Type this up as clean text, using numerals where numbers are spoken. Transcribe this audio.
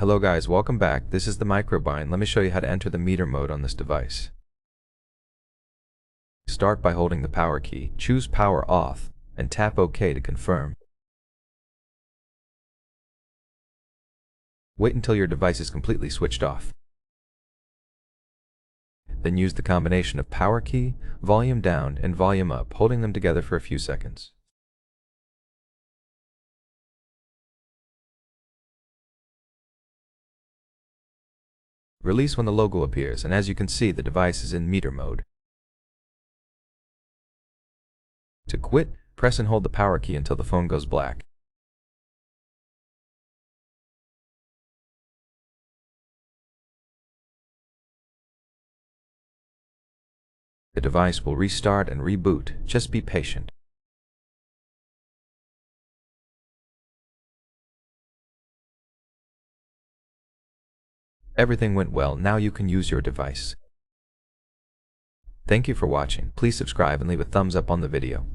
Hello guys, welcome back. This is the WIKO Robby, and let me show you how to enter the meter mode on this device. Start by holding the power key, choose power off, and tap OK to confirm. Wait until your device is completely switched off. Then use the combination of power key, volume down, and volume up, holding them together for a few seconds. Release when the logo appears, and as you can see, the device is in meter mode. To quit, press and hold the power key until the phone goes black. The device will restart and reboot. Just be patient. Everything went well. Now you can use your device. Thank you for watching. Please subscribe and leave a thumbs up on the video.